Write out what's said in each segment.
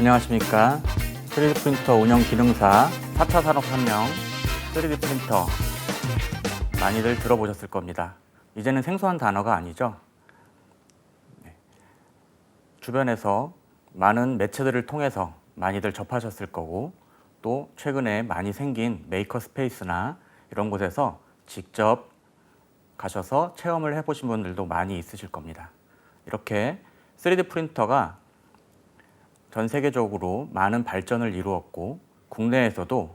안녕하십니까. 3D 프린터 운영 기능사 4차 산업혁명 3D 프린터 많이들 들어보셨을 겁니다. 이제는 생소한 단어가 아니죠. 주변에서 많은 매체들을 통해서 많이들 접하셨을 거고, 또 최근에 많이 생긴 메이커 스페이스나 이런 곳에서 직접 가셔서 체험을 해보신 분들도 많이 있으실 겁니다. 이렇게 3D 프린터가 전 세계적으로 많은 발전을 이루었고, 국내에서도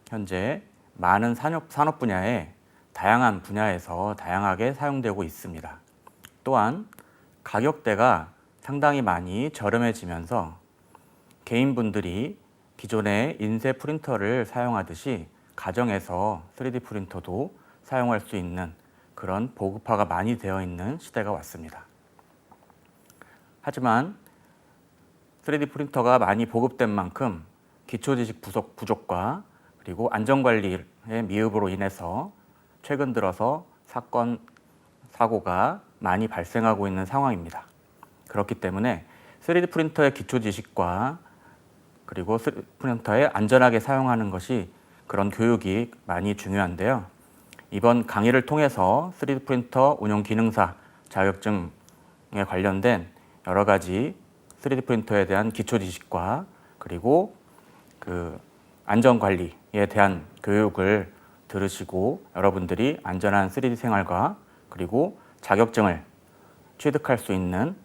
현재 많은 산업 분야에 다양한 분야에서 다양하게 사용되고 있습니다. 또한 가격대가 상당히 많이 저렴해지면서 개인분들이 기존의 인쇄 프린터를 사용하듯이 가정에서 3D 프린터도 사용할 수 있는 그런 보급화가 많이 되어 있는 시대가 왔습니다. 하지만 3D 프린터가 많이 보급된 만큼 기초지식 부족과 그리고 안전관리의 미흡으로 인해서 최근 들어서 사고가 많이 발생하고 있는 상황입니다. 그렇기 때문에 3D 프린터의 기초지식과 그리고 3D 프린터에 안전하게 사용하는 것이 그런 교육이 많이 중요한데요. 이번 강의를 통해서 3D 프린터 운용 기능사 자격증에 관련된 여러 가지 3D 프린터에 대한 기초 지식과 그리고 그 안전 관리에 대한 교육을 들으시고 여러분들이 안전한 3D 생활과 그리고 자격증을 취득할 수 있는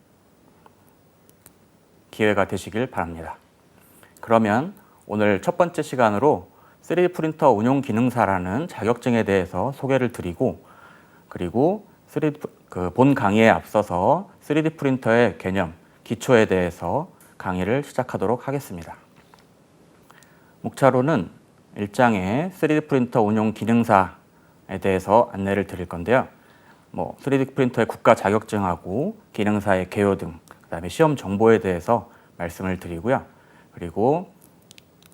기회가 되시길 바랍니다. 그러면 오늘 첫 번째 시간으로 3D 프린터 운용 기능사라는 자격증에 대해서 소개를 드리고, 그리고 본 강의에 앞서서 3D 프린터의 개념, 기초에 대해서 강의를 시작하도록 하겠습니다. 목차로는 1장에 3D 프린터 운용 기능사에 대해서 안내를 드릴 건데요. 3D 프린터의 국가 자격증하고 기능사의 개요 등, 그다음에 시험 정보에 대해서 말씀을 드리고요. 그리고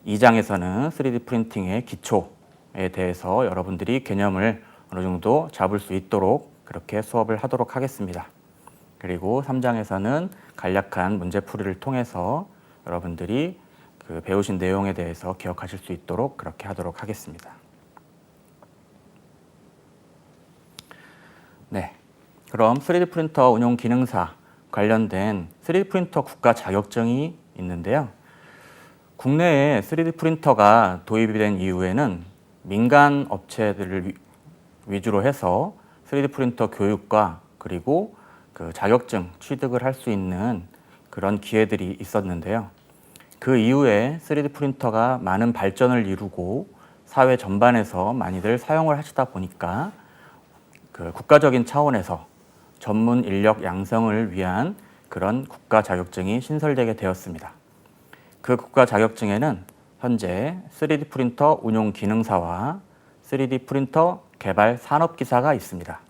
2장에서는 3D 프린팅의 기초에 대해서 여러분들이 개념을 어느 정도 잡을 수 있도록 그렇게 수업을 하도록 하겠습니다. 그리고 3장에서는 간략한 문제풀이를 통해서 여러분들이 그 배우신 내용에 대해서 기억하실 수 있도록 그렇게 하도록 하겠습니다. 네, 그럼 3D 프린터 운용 기능사 관련된 3D 프린터 국가 자격증이 있는데요. 국내에 3D 프린터가 도입이 된 이후에는 민간 업체들을 위주로 해서 3D 프린터 교육과 그리고 그 자격증 취득을 할 수 있는 그런 기회들이 있었는데요. 그 이후에 3D 프린터가 많은 발전을 이루고 사회 전반에서 많이들 사용을 하시다 보니까 그 국가적인 차원에서 전문 인력 양성을 위한 그런 국가 자격증이 신설되게 되었습니다. 그 국가 자격증에는 현재 3D 프린터 운용 기능사와 3D 프린터 개발 산업기사가 있습니다.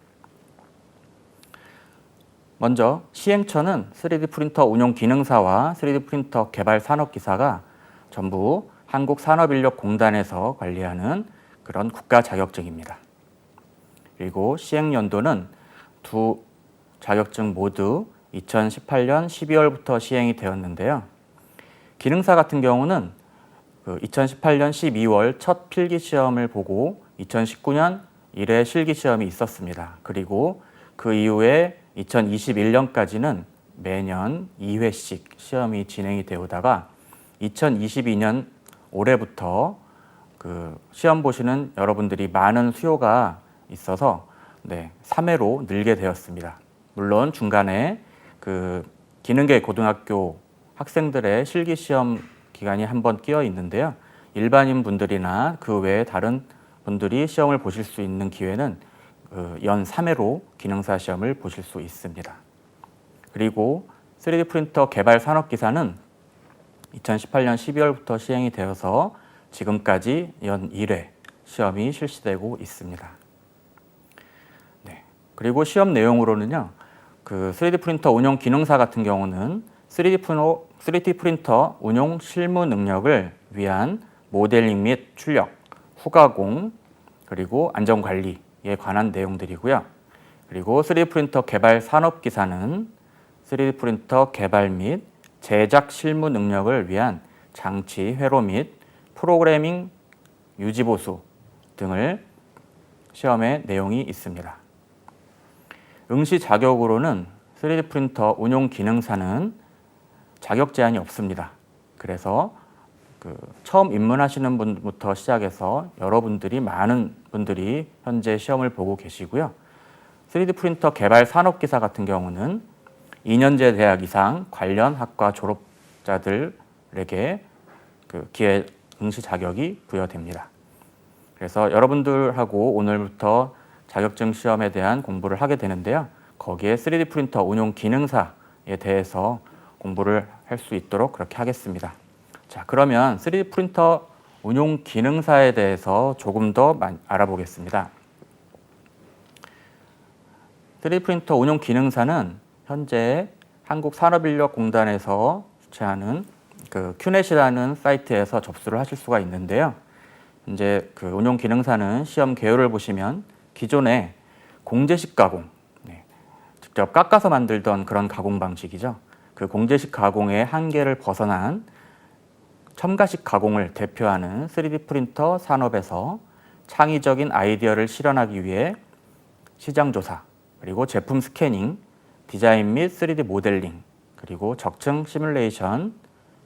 먼저 시행처는 3D 프린터 운용 기능사와 3D 프린터 개발 산업기사가 전부 한국산업인력공단에서 관리하는 그런 국가 자격증입니다. 그리고 시행연도는 두 자격증 모두 2018년 12월부터 시행이 되었는데요. 기능사 같은 경우는 2018년 12월 첫 필기시험을 보고 2019년 1회 실기시험이 있었습니다. 그리고 그 이후에 2021년까지는 매년 2회씩 시험이 진행이 되오다가 2022년 올해부터 그 시험 보시는 여러분들이 많은 수요가 있어서 3회로 늘게 되었습니다. 물론 중간에 그 기능계 고등학교 학생들의 실기시험 기간이 한번 끼어 있는데요. 일반인 분들이나 그 외에 다른 분들이 시험을 보실 수 있는 기회는 연 3회로 기능사 시험을 보실 수 있습니다. 그리고 3D 프린터 개발 산업기사는 2018년 12월부터 시행이 되어서 지금까지 연 1회 시험이 실시되고 있습니다. 그리고 시험 내용으로는요. 그 3D 프린터 운용 기능사 같은 경우는 3D 프린터 운용 실무 능력을 위한 모델링 및 출력, 후가공, 그리고 안전관리에 관한 내용들이고요. 그리고 3D 프린터 개발 산업기사는 3D 프린터 개발 및 제작 실무 능력을 위한 장치 회로 및 프로그래밍 유지보수 등을 시험의 내용이 있습니다. 응시 자격으로는 3D 프린터 운용 기능사는 자격 제한이 없습니다. 그래서 처음 입문하시는 분부터 시작해서 많은 분들이 현재 시험을 보고 계시고요. 3D 프린터 개발 산업기사 같은 경우는 2년제 대학 이상 관련 학과 졸업자들에게 기회 응시 자격이 부여됩니다. 그래서 여러분들하고 오늘부터 자격증 시험에 대한 공부를 하게 되는데요. 거기에 3D 프린터 운용 기능사에 대해서 공부를 할 수 있도록 그렇게 하겠습니다. 자, 그러면 3D 프린터 운용 기능사에 대해서 조금 더 알아보겠습니다. 3D 프린터 운용 기능사는 현재 한국산업인력공단에서 주최하는 큐넷이라는 사이트에서 접수를 하실 수가 있는데요. 이제 운용 기능사는 시험 개요를 보시면 기존의 공제식 가공, 직접 깎아서 만들던 그런 가공 방식이죠. 그 공제식 가공의 한계를 벗어난 첨가식 가공을 대표하는 3D 프린터 산업에서 창의적인 아이디어를 실현하기 위해 시장 조사, 그리고 제품 스캐닝, 디자인 및 3D 모델링, 그리고 적층 시뮬레이션,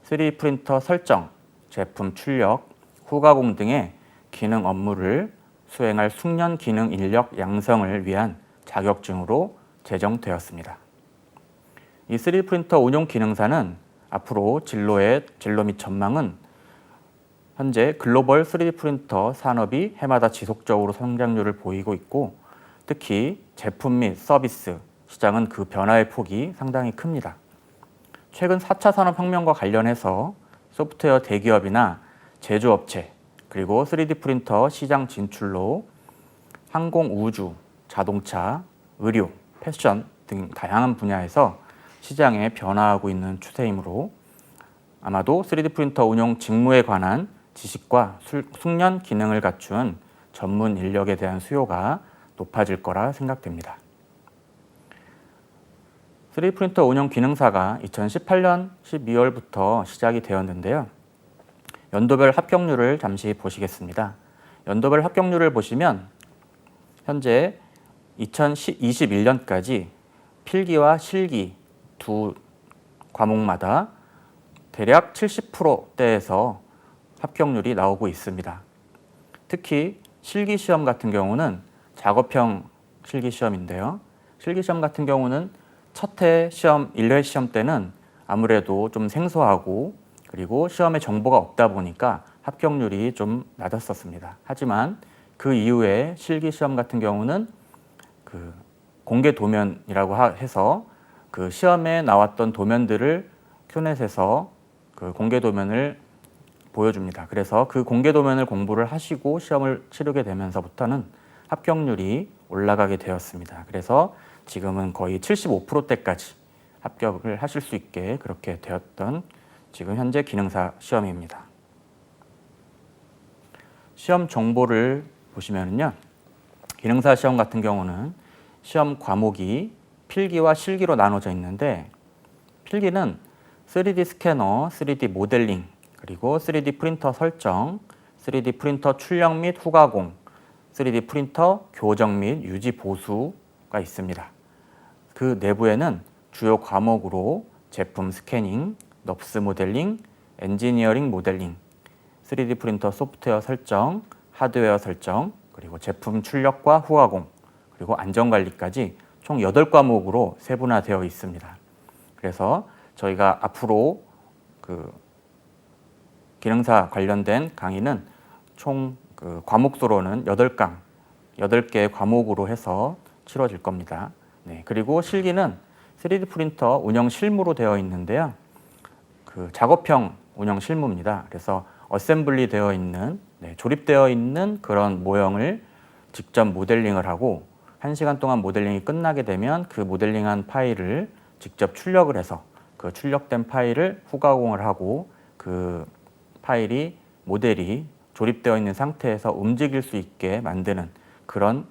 3D 프린터 설정, 제품 출력, 후가공 등의 기능 업무를 수행할 숙련 기능 인력 양성을 위한 자격증으로 제정되었습니다. 이 3D 프린터 운용 기능사는 앞으로 진로 및 전망은 현재 글로벌 3D 프린터 산업이 해마다 지속적으로 성장률을 보이고 있고, 특히 제품 및 서비스 시장은 그 변화의 폭이 상당히 큽니다. 최근 4차 산업혁명과 관련해서 소프트웨어 대기업이나 제조업체, 그리고 3D 프린터 시장 진출로 항공, 우주, 자동차, 의료, 패션 등 다양한 분야에서 시장에 변화하고 있는 추세이므로 아마도 3D 프린터 운용 직무에 관한 지식과 숙련 기능을 갖춘 전문 인력에 대한 수요가 높아질 거라 생각됩니다. 3D 프린터 운용 기능사가 2018년 12월부터 시작이 되었는데요. 연도별 합격률을 잠시 보시겠습니다. 연도별 합격률을 보시면 현재 2021년까지 필기와 실기 두 과목마다 대략 70%대에서 합격률이 나오고 있습니다. 특히 실기시험 같은 경우는 작업형 실기시험인데요. 실기시험 같은 경우는 첫 해 시험, 1회 시험 때는 아무래도 좀 생소하고 그리고 시험에 정보가 없다 보니까 합격률이 좀 낮았었습니다. 하지만 그 이후에 실기시험 같은 경우는 공개 도면이라고 해서 그 시험에 나왔던 도면들을 큐넷에서 그 공개 도면을 보여줍니다. 그래서 그 공개 도면을 공부를 하시고 시험을 치르게 되면서부터는 합격률이 올라가게 되었습니다. 그래서 지금은 거의 75%대까지 합격을 하실 수 있게 그렇게 되었던 지금 현재 기능사 시험입니다. 시험 정보를 보시면요. 기능사 시험 같은 경우는 시험 과목이 필기와 실기로 나눠져 있는데, 필기는 3D 스캐너, 3D 모델링, 그리고 3D 프린터 설정, 3D 프린터 출력 및 후가공, 3D 프린터 교정 및 유지 보수가 있습니다. 그 내부에는 주요 과목으로 제품 스캐닝, 넙스 모델링, 엔지니어링 모델링, 3D 프린터 소프트웨어 설정, 하드웨어 설정, 그리고 제품 출력과 후가공, 그리고 안전관리까지 총 8과목으로 세분화되어 있습니다. 그래서 저희가 앞으로 기능사 관련된 강의는 총 과목수로는 8개의 과목으로 해서 치러질 겁니다. 그리고 실기는 3D 프린터 운영 실무로 되어 있는데요. 작업형 운영 실무입니다. 그래서 어셈블리 되어 있는, 조립되어 있는 그런 모형을 직접 모델링을 하고 1시간 동안 모델링이 끝나게 되면 그 모델링한 파일을 직접 출력을 해서 그 출력된 파일을 후가공을 하고 그 모델이 조립되어 있는 상태에서 움직일 수 있게 만드는 그런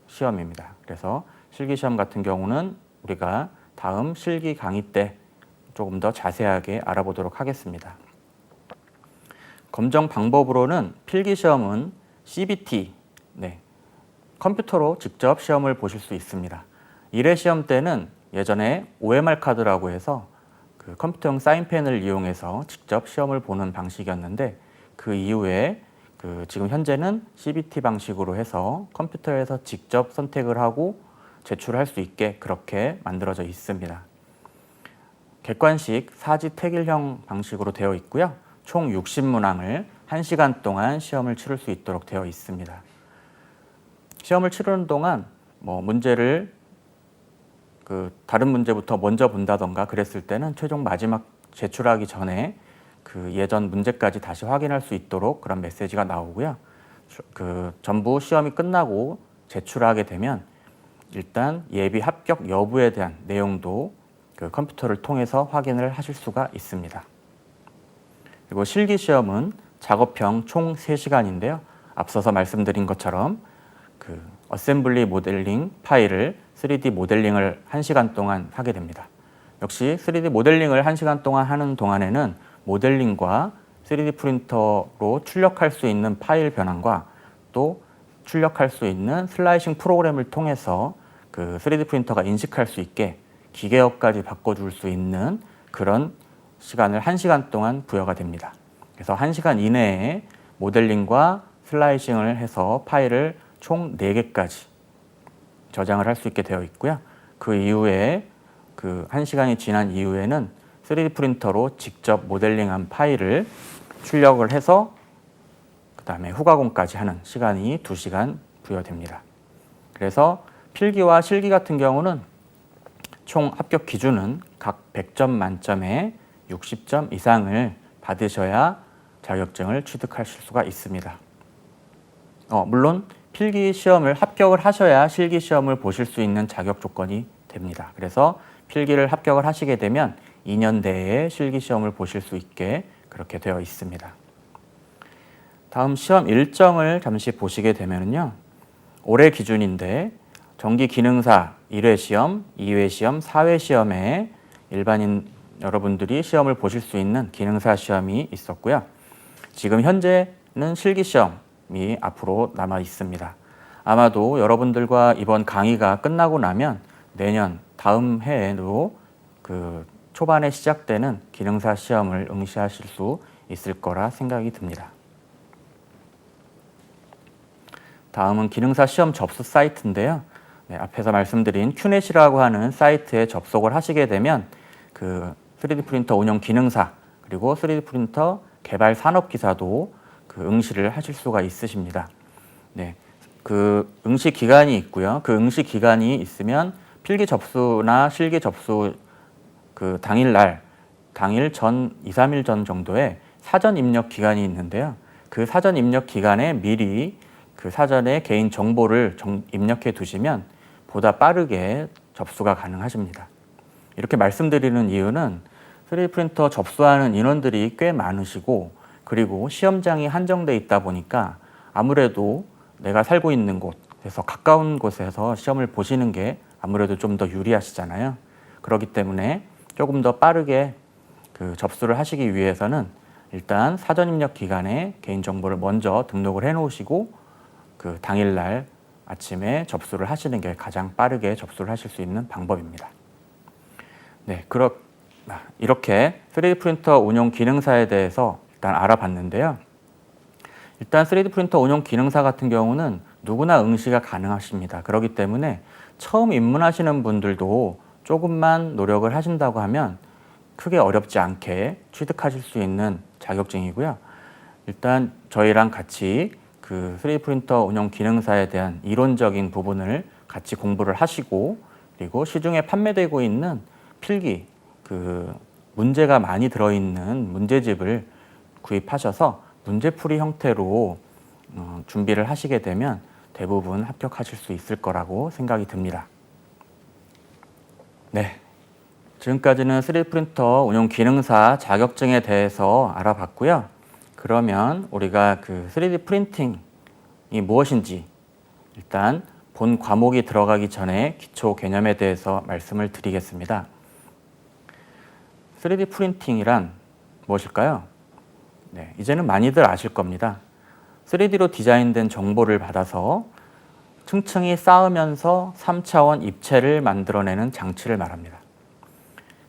시험입니다. 그래서 실기시험 같은 경우는 우리가 다음 실기 강의 때 조금 더 자세하게 알아보도록 하겠습니다. 검정 방법으로는 필기시험은 CBT, 컴퓨터로 직접 시험을 보실 수 있습니다. 1회 시험 때는 예전에 OMR 카드라고 해서 그 컴퓨터용 사인펜을 이용해서 직접 시험을 보는 방식이었는데, 그 이후에 지금 현재는 CBT 방식으로 해서 컴퓨터에서 직접 선택을 하고 제출할 수 있게 그렇게 만들어져 있습니다. 객관식 사지 택일형 방식으로 되어 있고요. 총 60문항을 1시간 동안 시험을 치를 수 있도록 되어 있습니다. 시험을 치르는 동안 문제를 다른 문제부터 먼저 본다던가 그랬을 때는 최종 마지막 제출하기 전에 그 예전 문제까지 다시 확인할 수 있도록 그런 메시지가 나오고요. 전부 시험이 끝나고 제출하게 되면 일단 예비 합격 여부에 대한 내용도 그 컴퓨터를 통해서 확인을 하실 수가 있습니다. 그리고 실기시험은 작업형 총 3시간인데요. 앞서서 말씀드린 것처럼 그 어셈블리 모델링 파일을 3D 모델링을 1시간 동안 하게 됩니다. 역시 3D 모델링을 1시간 동안 하는 동안에는 모델링과 3D 프린터로 출력할 수 있는 파일 변환과 또 출력할 수 있는 슬라이싱 프로그램을 통해서 그 3D 프린터가 인식할 수 있게 기계어까지 바꿔줄 수 있는 그런 시간을 1시간 동안 부여가 됩니다. 그래서 1시간 이내에 모델링과 슬라이싱을 해서 파일을 총 4개까지 저장을 할 수 있게 되어 있고요. 그 이후에 그 1시간이 지난 이후에는 3D 프린터로 직접 모델링한 파일을 출력을 해서 그 다음에 후가공까지 하는 시간이 2시간 부여됩니다. 그래서 필기와 실기 같은 경우는 총 합격 기준은 각 100점 만점에 60점 이상을 받으셔야 자격증을 취득하실 수가 있습니다. 물론 필기 시험을 합격을 하셔야 실기 시험을 보실 수 있는 자격 조건이 됩니다. 그래서 필기를 합격을 하시게 되면 2년 내에 실기 시험을 보실 수 있게 그렇게 되어 있습니다. 다음 시험 일정을 잠시 보시게 되면요. 올해 기준인데 정기 기능사 1회 시험, 2회 시험, 4회 시험에 일반인 여러분들이 시험을 보실 수 있는 기능사 시험이 있었고요. 지금 현재는 실기 시험이 앞으로 남아 있습니다. 아마도 여러분들과 이번 강의가 끝나고 나면 내년 다음 해에도 그 초반에 시작되는 기능사 시험을 응시하실 수 있을 거라 생각이 듭니다. 다음은 기능사 시험 접수 사이트인데요. 앞에서 말씀드린 큐넷이라고 하는 사이트에 접속을 하시게 되면 그 3D 프린터 운영 기능사 그리고 3D 프린터 개발 산업 기사도 그 응시를 하실 수가 있으십니다. 그 응시 기간이 있고요. 그 응시 기간이 있으면 필기 접수나 실기 접수 그 당일 전 2, 3일 전 정도에 사전 입력 기간이 있는데요. 그 사전 입력 기간에 미리 그 사전에 개인 정보를 입력해 두시면 보다 빠르게 접수가 가능하십니다. 이렇게 말씀드리는 이유는 3D 프린터 접수하는 인원들이 꽤 많으시고 그리고 시험장이 한정돼 있다 보니까 아무래도 내가 살고 있는 곳에서 가까운 곳에서 시험을 보시는 게 아무래도 좀 더 유리하시잖아요. 그렇기 때문에 조금 더 빠르게 그 접수를 하시기 위해서는 일단 사전 입력 기간에 개인정보를 먼저 등록을 해 놓으시고 그 당일날 아침에 접수를 하시는 게 가장 빠르게 접수를 하실 수 있는 방법입니다. 이렇게 3D 프린터 운용 기능사에 대해서 일단 알아봤는데요. 일단 3D 프린터 운용 기능사 같은 경우는 누구나 응시가 가능하십니다. 그렇기 때문에 처음 입문하시는 분들도 조금만 노력을 하신다고 하면 크게 어렵지 않게 취득하실 수 있는 자격증이고요. 일단 저희랑 같이 그 3D 프린터 운영 기능사에 대한 이론적인 부분을 같이 공부를 하시고 그리고 시중에 판매되고 있는 필기 그 문제가 많이 들어있는 문제집을 구입하셔서 문제풀이 형태로 준비를 하시게 되면 대부분 합격하실 수 있을 거라고 생각이 듭니다. 지금까지는 3D 프린터 운용 기능사 자격증에 대해서 알아봤고요. 그러면 우리가 그 3D 프린팅이 무엇인지 일단 본 과목이 들어가기 전에 기초 개념에 대해서 말씀을 드리겠습니다. 3D 프린팅이란 무엇일까요? 네, 이제는 많이들 아실 겁니다. 3D로 디자인된 정보를 받아서 층층이 쌓으면서 3차원 입체를 만들어내는 장치를 말합니다.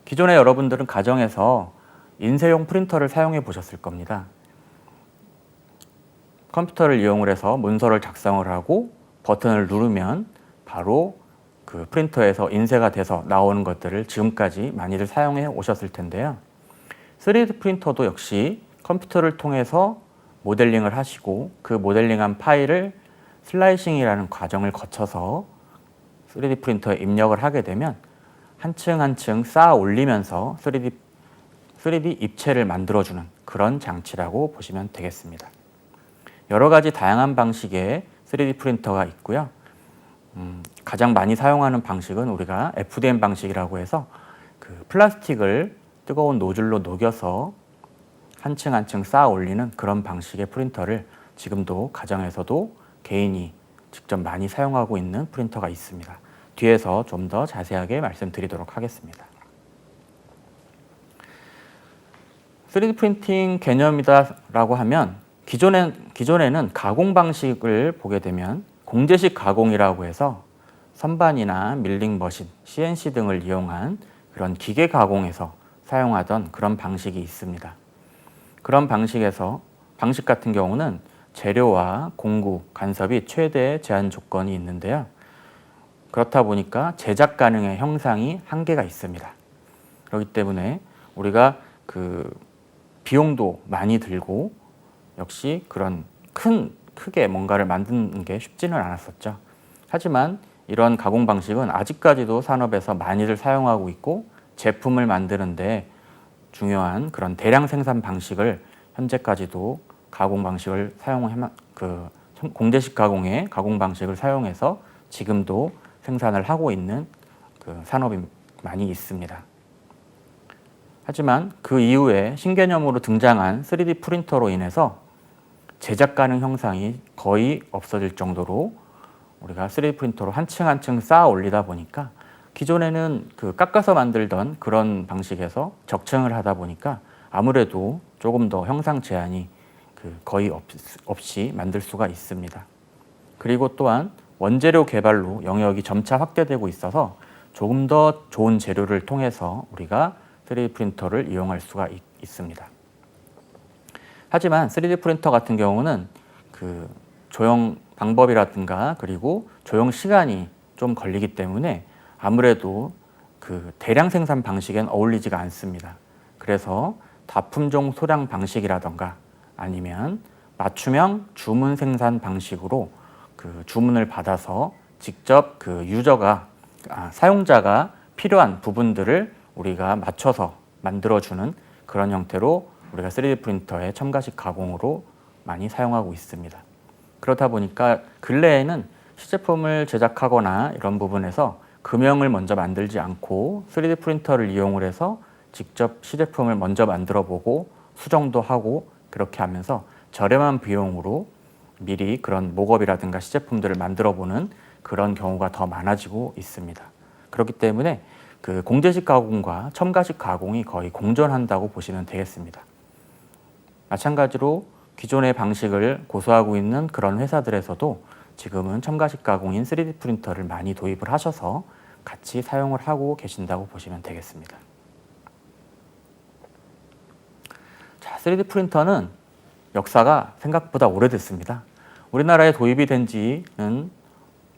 기존에 여러분들은 가정에서 인쇄용 프린터를 사용해 보셨을 겁니다. 컴퓨터를 이용을 해서 문서를 작성을 하고 버튼을 누르면 바로 그 프린터에서 인쇄가 돼서 나오는 것들을 지금까지 많이들 사용해 오셨을 텐데요. 3D 프린터도 역시 컴퓨터를 통해서 모델링을 하시고 그 모델링한 파일을 슬라이싱이라는 과정을 거쳐서 3D 프린터에 입력을 하게 되면 한 층 한 층 쌓아 올리면서 3D 입체를 만들어주는 그런 장치라고 보시면 되겠습니다. 여러 가지 다양한 방식의 3D 프린터가 있고요. 가장 많이 사용하는 방식은 우리가 FDM 방식이라고 해서 그 플라스틱을 뜨거운 노즐로 녹여서 한 층 한 층 쌓아 올리는 그런 방식의 프린터를 지금도 가정에서도 개인이 직접 많이 사용하고 있는 프린터가 있습니다. 뒤에서 좀 더 자세하게 말씀드리도록 하겠습니다. 3D 프린팅 개념이다라고 하면 기존에는 가공 방식을 보게 되면 공제식 가공이라고 해서 선반이나 밀링 머신, CNC 등을 이용한 그런 기계 가공에서 사용하던 그런 방식이 있습니다. 그런 방식 같은 경우는 재료와 공구, 간섭이 최대 제한 조건이 있는데요. 그렇다 보니까 제작 가능의 형상이 한계가 있습니다. 그렇기 때문에 우리가 그 비용도 많이 들고 역시 그런 크게 뭔가를 만드는 게 쉽지는 않았었죠. 하지만 이런 가공 방식은 아직까지도 산업에서 많이들 사용하고 있고 제품을 만드는데 중요한 그런 대량 생산 방식을 현재까지도 가공 방식을 공제식 가공의 가공 방식을 사용해서 지금도 생산을 하고 있는 그 산업이 많이 있습니다. 하지만 그 이후에 신개념으로 등장한 3D 프린터로 인해서 제작 가능 형상이 거의 없어질 정도로 우리가 3D 프린터로 한 층 한 층 쌓아 올리다 보니까 기존에는 그 깎아서 만들던 그런 방식에서 적층을 하다 보니까 아무래도 조금 더 형상 제한이 거의 없이 만들 수가 있습니다. 그리고 또한 원재료 개발로 영역이 점차 확대되고 있어서 조금 더 좋은 재료를 통해서 우리가 3D 프린터를 이용할 수가 있습니다. 하지만 3D 프린터 같은 경우는 그 조형 방법이라든가 그리고 조형 시간이 좀 걸리기 때문에 아무래도 그 대량 생산 방식엔 어울리지가 않습니다. 그래서 다품종 소량 방식이라든가 아니면 맞춤형 주문 생산 방식으로 그 주문을 받아서 직접 그 사용자가 필요한 부분들을 우리가 맞춰서 만들어주는 그런 형태로 우리가 3D 프린터의 첨가식 가공으로 많이 사용하고 있습니다. 그렇다 보니까 근래에는 시제품을 제작하거나 이런 부분에서 금형을 먼저 만들지 않고 3D 프린터를 이용을 해서 직접 시제품을 먼저 만들어 보고 수정도 하고 그렇게 하면서 저렴한 비용으로 미리 그런 목업이라든가 시제품들을 만들어 보는 그런 경우가 더 많아지고 있습니다. 그렇기 때문에 그 공제식 가공과 첨가식 가공이 거의 공존한다고 보시면 되겠습니다. 마찬가지로 기존의 방식을 고수하고 있는 그런 회사들에서도 지금은 첨가식 가공인 3D 프린터를 많이 도입을 하셔서 같이 사용을 하고 계신다고 보시면 되겠습니다. 자, 3D 프린터는 역사가 생각보다 오래됐습니다. 우리나라에 도입이 된 지는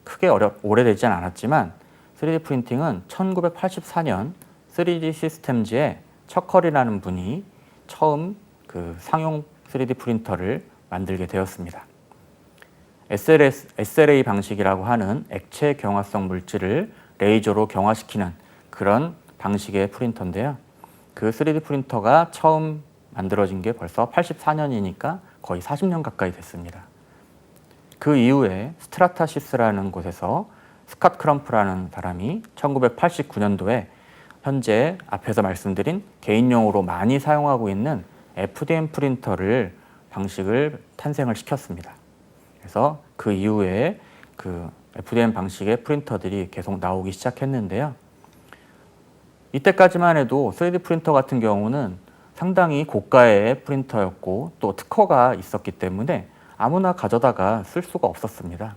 크게 오래되지 않았지만 3D 프린팅은 1984년 3D 시스템즈의 척커리라는 분이 처음 그 상용 3D 프린터를 만들게 되었습니다. SLA 방식이라고 하는 액체 경화성 물질을 레이저로 경화시키는 그런 방식의 프린터인데요. 그 3D 프린터가 처음 만들어진 게 벌써 84년이니까 거의 40년 가까이 됐습니다. 그 이후에 스트라타시스라는 곳에서 스캇 크럼프라는 사람이 1989년도에 현재 앞에서 말씀드린 개인용으로 많이 사용하고 있는 FDM 프린터를 방식을 탄생을 시켰습니다. 그래서 그 이후에 그 FDM 방식의 프린터들이 계속 나오기 시작했는데요. 이때까지만 해도 3D 프린터 같은 경우는 상당히 고가의 프린터였고 또 특허가 있었기 때문에 아무나 가져다가 쓸 수가 없었습니다.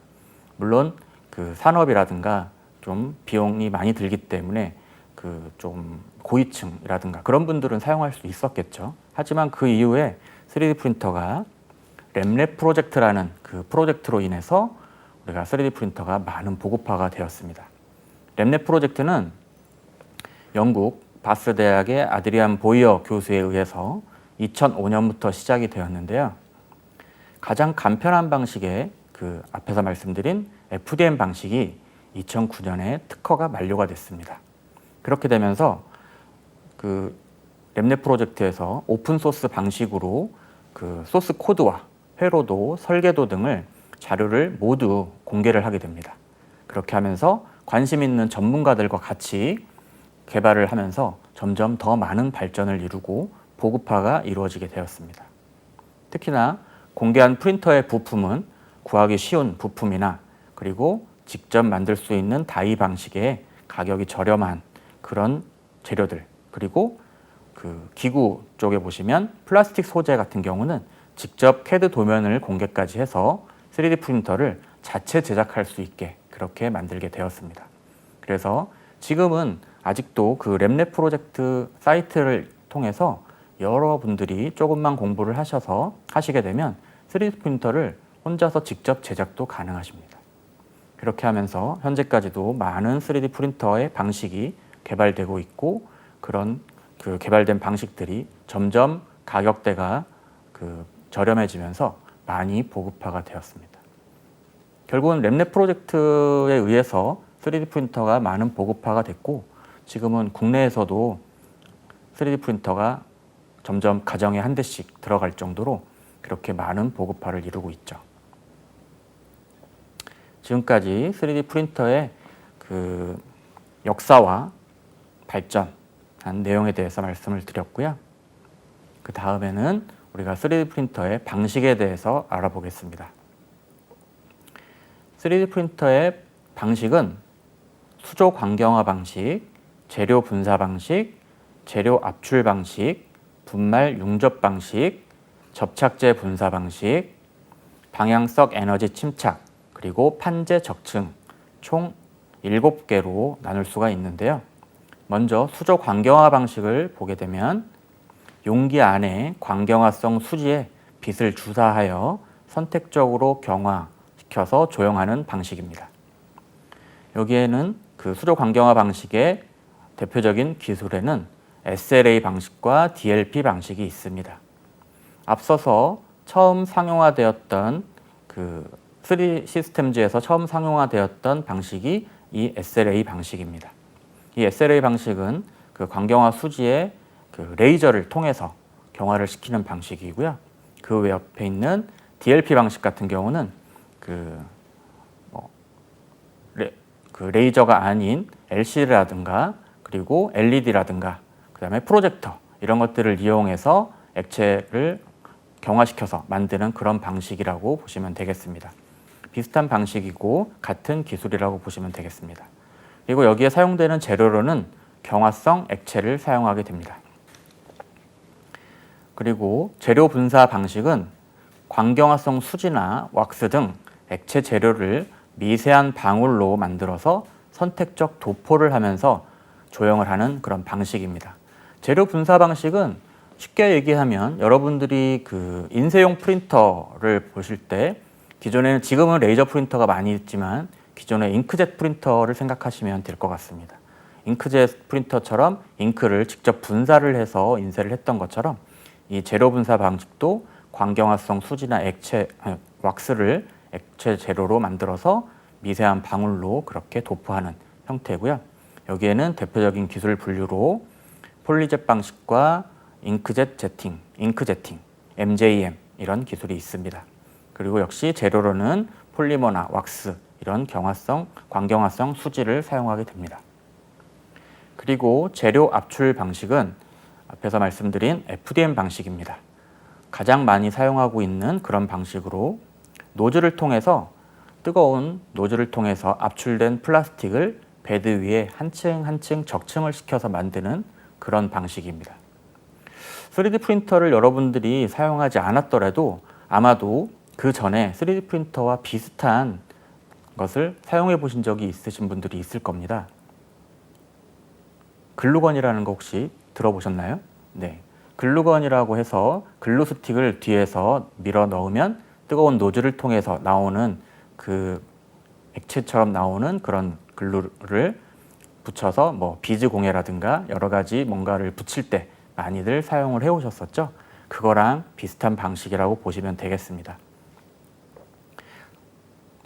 물론 그 산업이라든가 좀 비용이 많이 들기 때문에 그 좀 고위층이라든가 그런 분들은 사용할 수 있었겠죠. 하지만 그 이후에 3D 프린터가 램랩 프로젝트라는 그 프로젝트로 인해서 우리가 3D 프린터가 많은 보급화가 되었습니다. 램랩 프로젝트는 영국 바스 대학의 아드리안 보이어 교수에 의해서 2005년부터 시작이 되었는데요. 가장 간편한 방식의 그 앞에서 말씀드린 FDM 방식이 2009년에 특허가 만료가 됐습니다. 그렇게 되면서 그 램랩 프로젝트에서 오픈소스 방식으로 그 소스 코드와 회로도, 설계도 등을 자료를 모두 공개를 하게 됩니다. 그렇게 하면서 관심 있는 전문가들과 같이 개발을 하면서 점점 더 많은 발전을 이루고 보급화가 이루어지게 되었습니다. 특히나 공개한 프린터의 부품은 구하기 쉬운 부품이나 그리고 직접 만들 수 있는 다이 방식의 가격이 저렴한 그런 재료들, 그리고 그 기구 쪽에 보시면 플라스틱 소재 같은 경우는 직접 CAD 도면을 공개까지 해서 3D 프린터를 자체 제작할 수 있게 그렇게 만들게 되었습니다. 그래서 지금은 아직도 그 램랩 프로젝트 사이트를 통해서 여러분들이 조금만 공부를 하셔서 하시게 되면 3D 프린터를 혼자서 직접 제작도 가능하십니다. 그렇게 하면서 현재까지도 많은 3D 프린터의 방식이 개발되고 있고 그런 그 개발된 방식들이 점점 가격대가 그 저렴해지면서 많이 보급화가 되었습니다. 결국은 램랩 프로젝트에 의해서 3D 프린터가 많은 보급화가 됐고 지금은 국내에서도 3D 프린터가 점점 가정에 한 대씩 들어갈 정도로 그렇게 많은 보급화를 이루고 있죠. 지금까지 3D 프린터의 그 역사와 발전한 내용에 대해서 말씀을 드렸고요. 그 다음에는 우리가 3D 프린터의 방식에 대해서 알아보겠습니다. 3D 프린터의 방식은 수조 광경화 방식, 재료 분사 방식, 재료 압출 방식, 분말 융접 방식, 접착제 분사 방식, 방향성 에너지 침착, 그리고 판재 적층 총 7개로 나눌 수가 있는데요. 먼저 수조 광경화 방식을 보게 되면 용기 안에 광경화성 수지에 빛을 주사하여 선택적으로 경화시켜서 조형하는 방식입니다. 여기에는 그 수조 광경화 방식의 대표적인 기술에는 SLA 방식과 DLP 방식이 있습니다. 앞서서 처음 상용화되었던 그 3D 시스템즈에서 처음 상용화되었던 방식이 이 SLA 방식입니다. 이 SLA 방식은 그 광경화 수지에 그 레이저를 통해서 경화를 시키는 방식이고요. 그 외 옆에 있는 DLP 방식 같은 경우는 그 레이저가 아닌 LCD라든가 그리고 LED라든가 그 다음에 프로젝터 이런 것들을 이용해서 액체를 경화시켜서 만드는 그런 방식이라고 보시면 되겠습니다. 비슷한 방식이고 같은 기술이라고 보시면 되겠습니다. 그리고 여기에 사용되는 재료로는 경화성 액체를 사용하게 됩니다. 그리고 재료 분사 방식은 광경화성 수지나 왁스 등 액체 재료를 미세한 방울로 만들어서 선택적 도포를 하면서 조형을 하는 그런 방식입니다. 재료 분사 방식은 쉽게 얘기하면 여러분들이 그 인쇄용 프린터를 보실 때 기존에는 지금은 레이저 프린터가 많이 있지만 기존에 잉크젯 프린터를 생각하시면 될 것 같습니다. 잉크젯 프린터처럼 잉크를 직접 분사를 해서 인쇄를 했던 것처럼 이 재료 분사 방식도 광경화성 수지나 왁스를 액체 재료로 만들어서 미세한 방울로 그렇게 도포하는 형태고요. 여기에는 대표적인 기술 분류로 폴리젯 방식과 잉크젯 제팅, MJM 이런 기술이 있습니다. 그리고 역시 재료로는 폴리머나 왁스 이런 광경화성 수지를 사용하게 됩니다. 그리고 재료 압출 방식은 앞에서 말씀드린 FDM 방식입니다. 가장 많이 사용하고 있는 그런 방식으로 노즐을 통해서 뜨거운 노즐을 통해서 압출된 플라스틱을 베드 위에 한 층 한 층 적층을 시켜서 만드는 그런 방식입니다. 3D 프린터를 여러분들이 사용하지 않았더라도 아마도 그 전에 3D 프린터와 비슷한 것을 사용해 보신 적이 있으신 분들이 있을 겁니다. 글루건이라는 거 혹시 들어보셨나요? 네. 글루건이라고 해서 글루 스틱을 뒤에서 밀어 넣으면 뜨거운 노즐을 통해서 나오는 그 액체처럼 나오는 그런 글루를 붙여서 뭐 비즈 공예라든가 여러 가지 뭔가를 붙일 때 많이들 사용을 해 오셨었죠. 그거랑 비슷한 방식이라고 보시면 되겠습니다.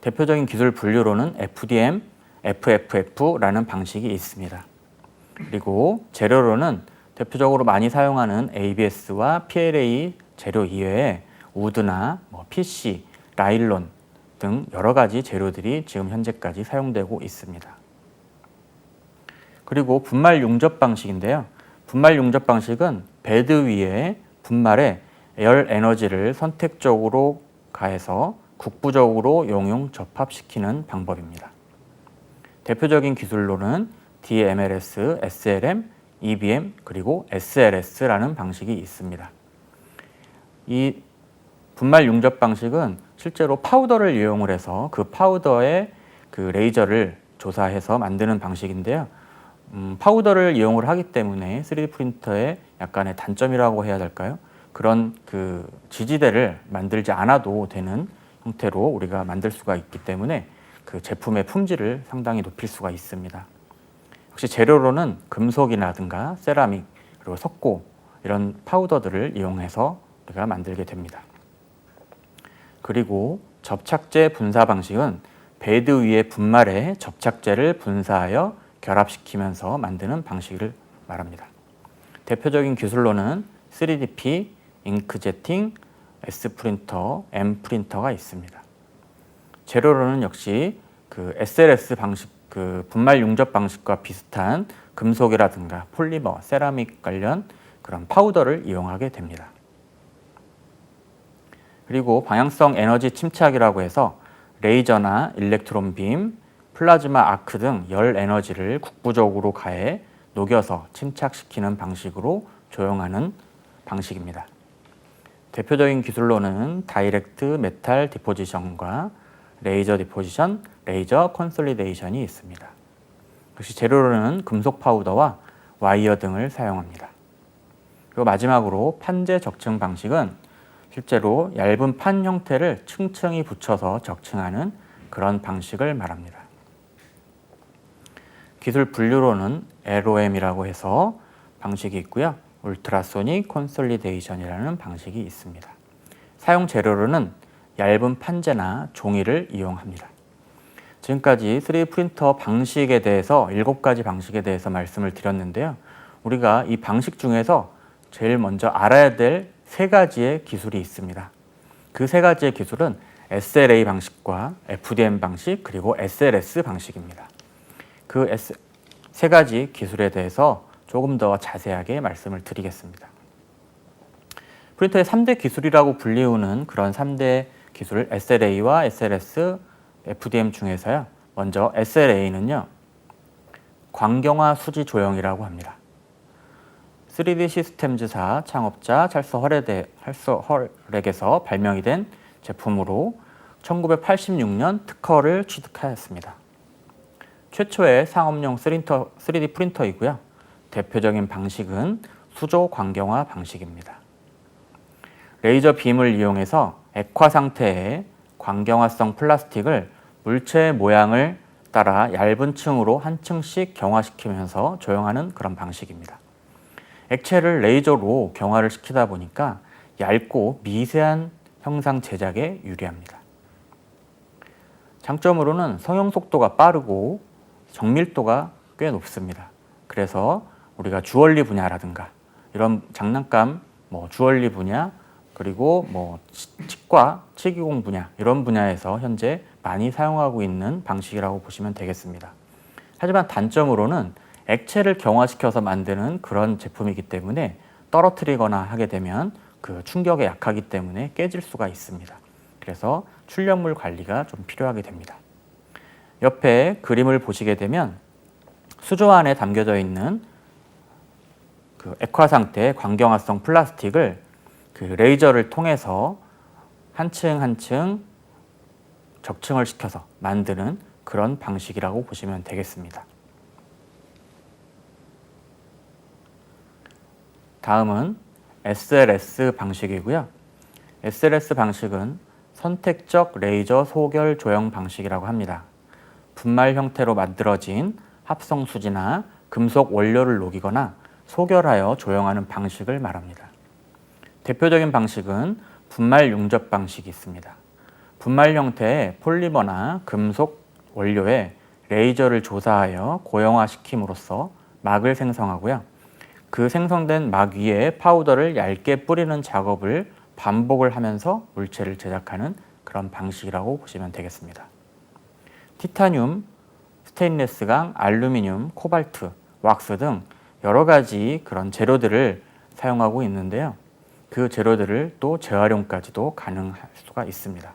대표적인 기술 분류로는 FDM, FFF라는 방식이 있습니다. 그리고 재료로는 대표적으로 많이 사용하는 ABS와 PLA 재료 이외에 우드나 PC, 나일론 등 여러 가지 재료들이 지금 현재까지 사용되고 있습니다. 그리고 분말 융접 방식인데요. 분말 융접 방식은 베드 위에 분말에 열 에너지를 선택적으로 가해서 국부적으로 용융 접합시키는 방법입니다. 대표적인 기술로는 DMLS, SLM, EBM 그리고 SLS라는 방식이 있습니다. 이 분말 융접 방식은 실제로 파우더를 이용을 해서 그 파우더에 그 레이저를 조사해서 만드는 방식인데요. 파우더를 이용을 하기 때문에 3D 프린터의 약간의 단점이라고 해야 될까요? 그런 그 지지대를 만들지 않아도 되는 형태로 우리가 만들 수가 있기 때문에 그 제품의 품질을 상당히 높일 수가 있습니다. 역시 재료로는 금속이라든가 세라믹 그리고 석고 이런 파우더들을 이용해서 우리가 만들게 됩니다. 그리고 접착제 분사 방식은 베드 위에 분말에 접착제를 분사하여 결합시키면서 만드는 방식을 말합니다. 대표적인 기술로는 3DP, 잉크제팅, S프린터, M프린터가 있습니다. 재료로는 역시 그 SLS 방식, 그 분말 융접 방식과 비슷한 금속이라든가 폴리머, 세라믹 관련 그런 파우더를 이용하게 됩니다. 그리고 방향성 에너지 침착이라고 해서 레이저나 일렉트론 빔, 플라즈마 아크 등 열 에너지를 국부적으로 가해 녹여서 침착시키는 방식으로 조형하는 방식입니다. 대표적인 기술로는 다이렉트 메탈 디포지션과 레이저 디포지션, 레이저 컨솔리데이션이 있습니다. 역시 재료로는 금속 파우더와 와이어 등을 사용합니다. 그리고 마지막으로 판재 적층 방식은 실제로 얇은 판 형태를 층층이 붙여서 적층하는 그런 방식을 말합니다. 기술 분류로는 LOM이라고 해서 방식이 있고요. 울트라소닉 콘솔리데이션이라는 방식이 있습니다. 사용 재료로는 얇은 판재나 종이를 이용합니다. 지금까지 3D 프린터 방식에 대해서 7가지 방식에 대해서 말씀을 드렸는데요. 우리가 이 방식 중에서 제일 먼저 알아야 될 3가지의 기술이 있습니다. 그 3가지의 기술은 SLA 방식과 FDM 방식 그리고 SLS 방식입니다. 그 3가지 기술에 대해서 조금 더 자세하게 말씀을 드리겠습니다. 프린터의 3대 기술이라고 불리우는 그런 3대 기술 SLA와 SLS, FDM 중에서요. 먼저 SLA는요. 광경화 수지 조형이라고 합니다. 3D 시스템즈사 창업자 찰스 허렉에서 발명이 된 제품으로 1986년 특허를 취득하였습니다. 최초의 상업용 3D 프린터이고요. 대표적인 방식은 수조 광경화 방식입니다. 레이저 빔을 이용해서 액화 상태의 광경화성 플라스틱을 물체의 모양을 따라 얇은 층으로 한 층씩 경화시키면서 조형하는 그런 방식입니다. 액체를 레이저로 경화를 시키다 보니까 얇고 미세한 형상 제작에 유리합니다. 장점으로는 성형 속도가 빠르고 정밀도가 꽤 높습니다. 그래서 우리가 주얼리 분야라든가 이런 장난감, 주얼리 분야 그리고 치과, 치기공 분야 이런 분야에서 현재 많이 사용하고 있는 방식이라고 보시면 되겠습니다. 하지만 단점으로는 액체를 경화시켜서 만드는 그런 제품이기 때문에 떨어뜨리거나 하게 되면 그 충격에 약하기 때문에 깨질 수가 있습니다. 그래서 출력물 관리가 좀 필요하게 됩니다. 옆에 그림을 보시게 되면 수조 안에 담겨져 있는 그 액화 상태의 광경화성 플라스틱을 그 레이저를 통해서 한 층 한 층 적층을 시켜서 만드는 그런 방식이라고 보시면 되겠습니다. 다음은 SLS 방식이고요. SLS 방식은 선택적 레이저 소결 조형 방식이라고 합니다. 분말 형태로 만들어진 합성 수지나 금속 원료를 녹이거나 소결하여 조형하는 방식을 말합니다. 대표적인 방식은 분말 융접 방식이 있습니다. 분말 형태의 폴리머나 금속 원료에 레이저를 조사하여 고형화시킴으로써 막을 생성하고요. 그 생성된 막 위에 파우더를 얇게 뿌리는 작업을 반복을 하면서 물체를 제작하는 그런 방식이라고 보시면 되겠습니다. 티타늄, 스테인리스강, 알루미늄, 코발트, 왁스 등 여러 가지 그런 재료들을 사용하고 있는데요. 그 재료들을 또 재활용까지도 가능할 수가 있습니다.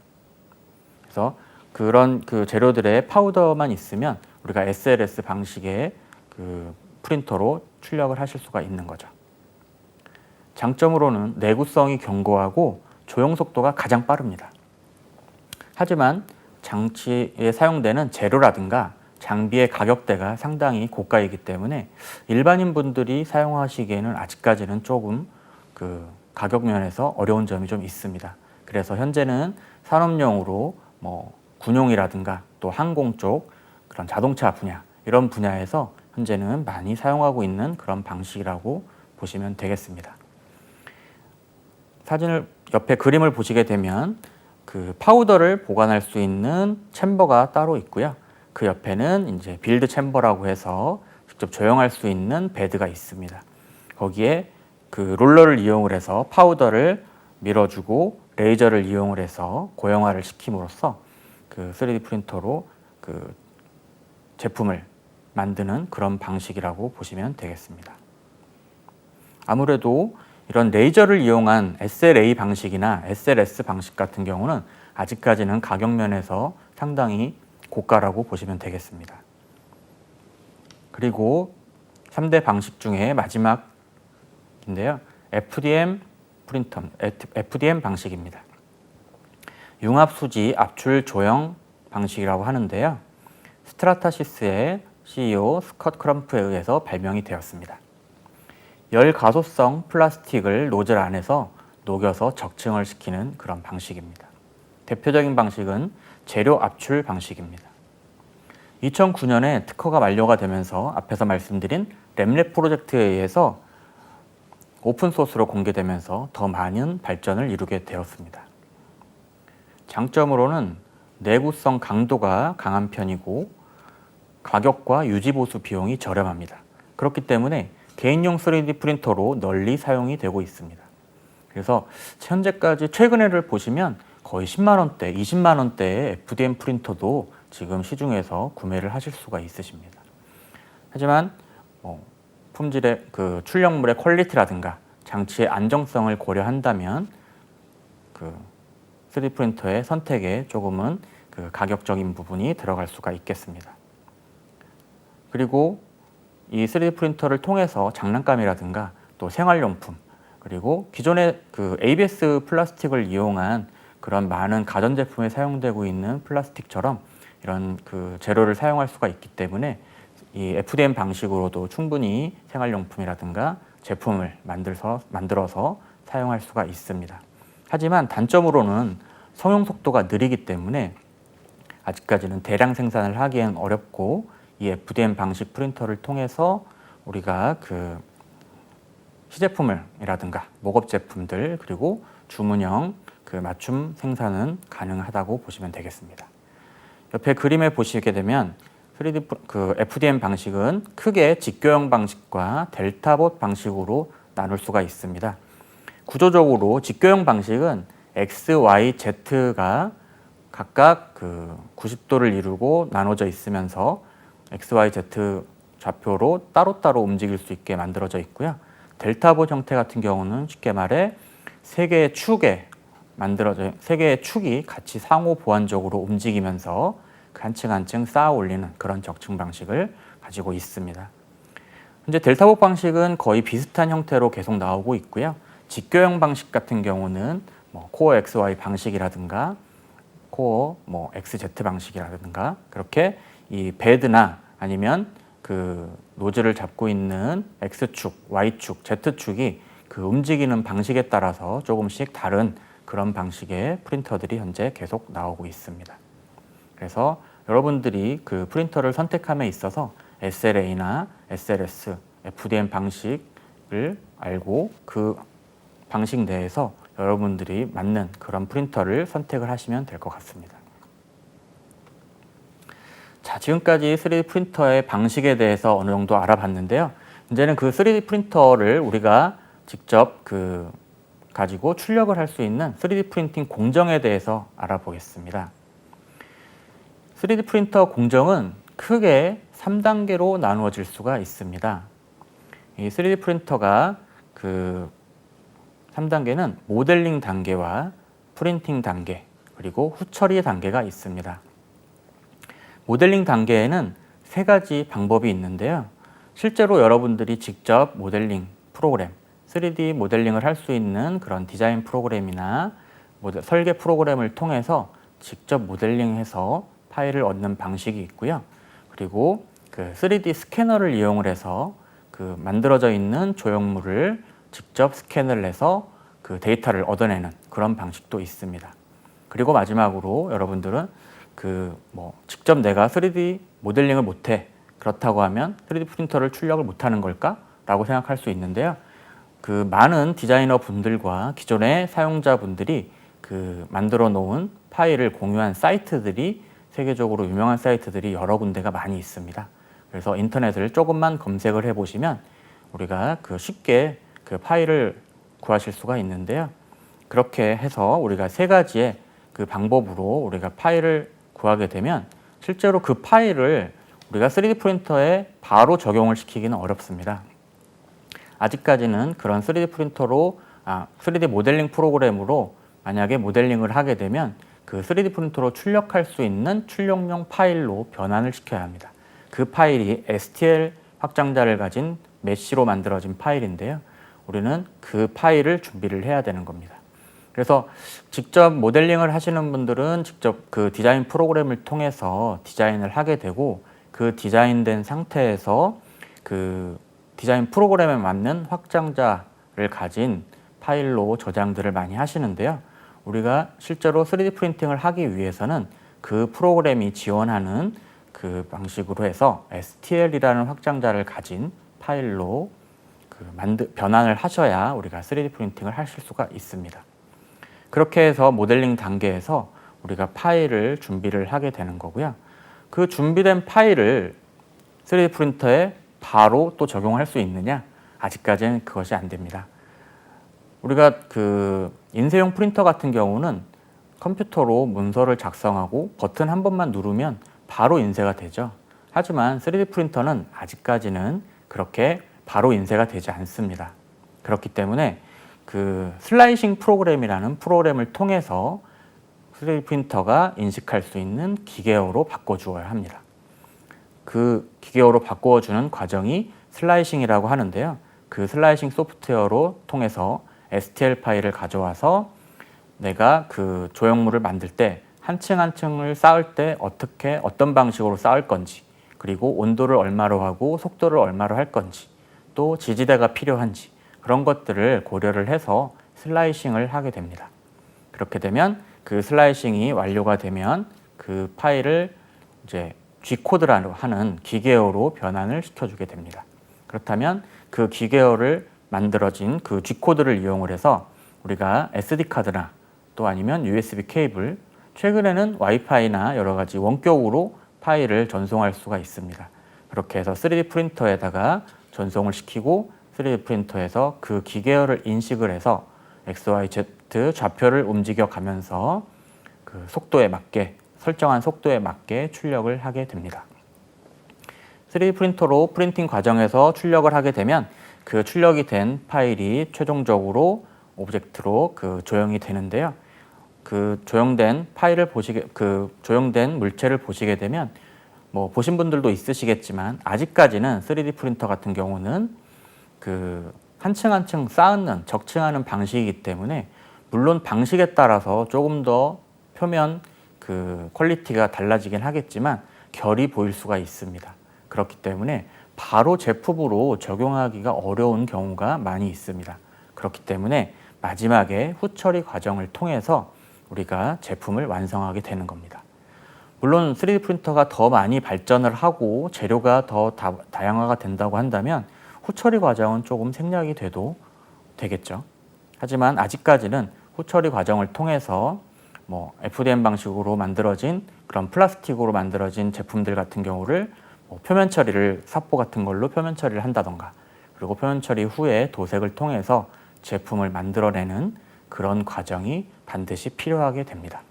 그래서 그런 그 재료들의 파우더만 있으면 우리가 SLS 방식의 그 프린터로 출력을 하실 수가 있는 거죠. 장점으로는 내구성이 견고하고 조형 속도가 가장 빠릅니다. 하지만 장치에 사용되는 재료라든가 장비의 가격대가 상당히 고가이기 때문에 일반인 분들이 사용하시기에는 아직까지는 조금 그 가격 면에서 어려운 점이 좀 있습니다. 그래서 현재는 산업용으로 군용이라든가 또 항공 쪽 그런 자동차 분야 이런 분야에서 현재는 많이 사용하고 있는 그런 방식이라고 보시면 되겠습니다. 사진을 옆에 그림을 보시게 되면 그 파우더를 보관할 수 있는 챔버가 따로 있고요. 그 옆에는 이제 빌드 챔버라고 해서 직접 조형할 수 있는 베드가 있습니다. 거기에 그 롤러를 이용을 해서 파우더를 밀어주고 레이저를 이용을 해서 고형화를 시킴으로써 그 3D 프린터로 그 제품을 만드는 그런 방식이라고 보시면 되겠습니다. 아무래도 이런 레이저를 이용한 SLA 방식이나 SLS 방식 같은 경우는 아직까지는 가격 면에서 상당히 고가라고 보시면 되겠습니다. 그리고 3대 방식 중에 마지막인데요. FDM 프린터, FDM 방식입니다. 융합수지 압출 조형 방식이라고 하는데요. 스트라타시스의 CEO 스콧 크럼프에 의해서 발명이 되었습니다. 열가소성 플라스틱을 노즐 안에서 녹여서 적층을 시키는 그런 방식입니다. 대표적인 방식은 재료 압출 방식입니다. 2009년에 특허가 만료가 되면서 앞에서 말씀드린 램랩 프로젝트에 의해서 오픈소스로 공개되면서 더 많은 발전을 이루게 되었습니다. 장점으로는 내구성 강도가 강한 편이고 가격과 유지보수 비용이 저렴합니다. 그렇기 때문에 개인용 3D 프린터로 널리 사용이 되고 있습니다. 그래서 현재까지 최근에를 보시면 거의 10만 원대, 20만 원대의 FDM 프린터도 지금 시중에서 구매를 하실 수가 있으십니다. 하지만 품질의 그 출력물의 퀄리티라든가 장치의 안정성을 고려한다면 그 3D 프린터의 선택에 조금은 그 가격적인 부분이 들어갈 수가 있겠습니다. 그리고 이 3D 프린터를 통해서 장난감이라든가 또 생활용품 그리고 기존의 그 ABS 플라스틱을 이용한 그런 많은 가전제품에 사용되고 있는 플라스틱처럼 이런 그 재료를 사용할 수가 있기 때문에 이 FDM 방식으로도 충분히 생활용품이라든가 제품을 만들어서 사용할 수가 있습니다. 하지만 단점으로는 성형 속도가 느리기 때문에 아직까지는 대량 생산을 하기엔 어렵고 이 FDM 방식 프린터를 통해서 우리가 그 시제품이라든가 모급 제품들 그리고 주문형 그 맞춤 생산은 가능하다고 보시면 되겠습니다. 옆에 그림에 보시게 되면 3D 그 FDM 방식은 크게 직교형 방식과 델타봇 방식으로 나눌 수가 있습니다. 구조적으로 직교형 방식은 X, Y, Z가 각각 그 90도를 이루고 나눠져 있으면서 X, Y, Z 좌표로 따로따로 움직일 수 있게 만들어져 있고요. 델타봇 형태 같은 경우는 쉽게 말해 세 개의 축이 같이 상호 보완적으로 움직이면서 한 층 한 층 쌓아 올리는 그런 적층 방식을 가지고 있습니다. 현재 델타복 방식은 거의 비슷한 형태로 계속 나오고 있고요. 직교형 방식 같은 경우는 코어 XY 방식이라든가 코어 XZ 방식이라든가 그렇게 이 베드나 아니면 그 노즐을 잡고 있는 X축, Y축, Z축이 그 움직이는 방식에 따라서 조금씩 다른 그런 방식의 프린터들이 현재 계속 나오고 있습니다. 그래서 여러분들이 그 프린터를 선택함에 있어서 SLA나 SLS, FDM 방식을 알고 그 방식 내에서 여러분들이 맞는 그런 프린터를 선택을 하시면 될 것 같습니다. 자, 지금까지 3D 프린터의 방식에 대해서 어느 정도 알아봤는데요. 이제는 그 3D 프린터를 우리가 직접 가지고 출력을 할 수 있는 3D 프린팅 공정에 대해서 알아보겠습니다. 3D 프린터 공정은 크게 3단계로 나누어질 수가 있습니다. 이 3D 프린터가 3단계는 모델링 단계와 프린팅 단계, 그리고 후처리 단계가 있습니다. 모델링 단계에는 3가지 방법이 있는데요. 실제로 여러분들이 직접 모델링 프로그램, 3D 모델링을 할 수 있는 그런 디자인 프로그램이나 설계 프로그램을 통해서 직접 모델링해서 파일을 얻는 방식이 있고요. 그리고 그 3D 스캐너를 이용을 해서 그 만들어져 있는 조형물을 직접 스캔을 해서 그 데이터를 얻어내는 그런 방식도 있습니다. 그리고 마지막으로 여러분들은 직접 내가 3D 모델링을 못해, 그렇다고 하면 3D 프린터를 출력을 못하는 걸까? 라고 생각할 수 있는데요. 그 많은 디자이너 분들과 기존의 사용자 분들이 만들어 놓은 파일을 공유한 사이트들이 세계적으로 유명한 사이트들이 여러 군데가 많이 있습니다. 그래서 인터넷을 조금만 검색을 해보시면 우리가 쉽게 그 파일을 구하실 수가 있는데요. 그렇게 해서 우리가 3가지의 그 방법으로 우리가 파일을 구하게 되면 실제로 그 파일을 우리가 3D 프린터에 바로 적용을 시키기는 어렵습니다. 아직까지는 그런 3D 프린터로 3D 모델링 프로그램으로 만약에 모델링을 하게 되면 그 3D 프린터로 출력할 수 있는 출력용 파일로 변환을 시켜야 합니다. 그 파일이 STL 확장자를 가진 메쉬로 만들어진 파일인데요. 우리는 그 파일을 준비를 해야 되는 겁니다. 그래서 직접 모델링을 하시는 분들은 직접 그 디자인 프로그램을 통해서 디자인을 하게 되고 그 디자인된 상태에서 그 디자인 프로그램에 맞는 확장자를 가진 파일로 저장들을 많이 하시는데요. 우리가 실제로 3D 프린팅을 하기 위해서는 그 프로그램이 지원하는 그 방식으로 해서 STL이라는 확장자를 가진 파일로 변환을 하셔야 우리가 3D 프린팅을 하실 수가 있습니다. 그렇게 해서 모델링 단계에서 우리가 파일을 준비를 하게 되는 거고요. 그 준비된 파일을 3D 프린터에 바로 또 적용할 수 있느냐? 아직까지는 그것이 안 됩니다. 우리가 인쇄용 프린터 같은 경우는 컴퓨터로 문서를 작성하고 버튼 한 번만 누르면 바로 인쇄가 되죠. 하지만 3D 프린터는 아직까지는 그렇게 바로 인쇄가 되지 않습니다. 그렇기 때문에 그 슬라이싱 프로그램이라는 프로그램을 통해서 3D 프린터가 인식할 수 있는 기계어로 바꿔주어야 합니다. 그 기계어로 바꿔주는 과정이 슬라이싱이라고 하는데요. 그 슬라이싱 소프트웨어로 통해서 STL 파일을 가져와서 내가 그 조형물을 만들 때 한 층 한 층을 쌓을 때 어떤 방식으로 쌓을 건지, 그리고 온도를 얼마로 하고 속도를 얼마로 할 건지, 또 지지대가 필요한지 그런 것들을 고려를 해서 슬라이싱을 하게 됩니다. 그렇게 되면 그 슬라이싱이 완료가 되면 그 파일을 이제 G코드라고 하는 기계어로 변환을 시켜주게 됩니다. 그렇다면 그 기계어를 만들어진 그 G코드를 이용을 해서 우리가 SD카드나 또 아니면 USB 케이블, 최근에는 와이파이나 여러 가지 원격으로 파일을 전송할 수가 있습니다. 그렇게 해서 3D 프린터에다가 전송을 시키고 3D 프린터에서 그 기계어를 인식을 해서 XYZ 좌표를 움직여 가면서 그 속도에 맞게 설정한 속도에 맞게 출력을 하게 됩니다. 3D 프린터로 프린팅 과정에서 출력을 하게 되면 그 출력이 된 파일이 최종적으로 오브젝트로 조형이 되는데요. 그 조형된 파일을 조형된 물체를 보시게 되면 뭐 보신 분들도 있으시겠지만 아직까지는 3D 프린터 같은 경우는 그 한 층 한 층 쌓는 적층하는 방식이기 때문에 물론 방식에 따라서 조금 더 표면 그 퀄리티가 달라지긴 하겠지만 결이 보일 수가 있습니다. 그렇기 때문에 바로 제품으로 적용하기가 어려운 경우가 많이 있습니다. 그렇기 때문에 마지막에 후처리 과정을 통해서 우리가 제품을 완성하게 되는 겁니다. 물론 3D 프린터가 더 많이 발전을 하고 재료가 더 다양화가 된다고 한다면 후처리 과정은 조금 생략이 돼도 되겠죠. 하지만 아직까지는 후처리 과정을 통해서 뭐 FDM 방식으로 만들어진 그런 플라스틱으로 만들어진 제품들 같은 경우를 뭐 표면 처리를 사포 같은 걸로 표면 처리를 한다던가 그리고 표면 처리 후에 도색을 통해서 제품을 만들어내는 그런 과정이 반드시 필요하게 됩니다.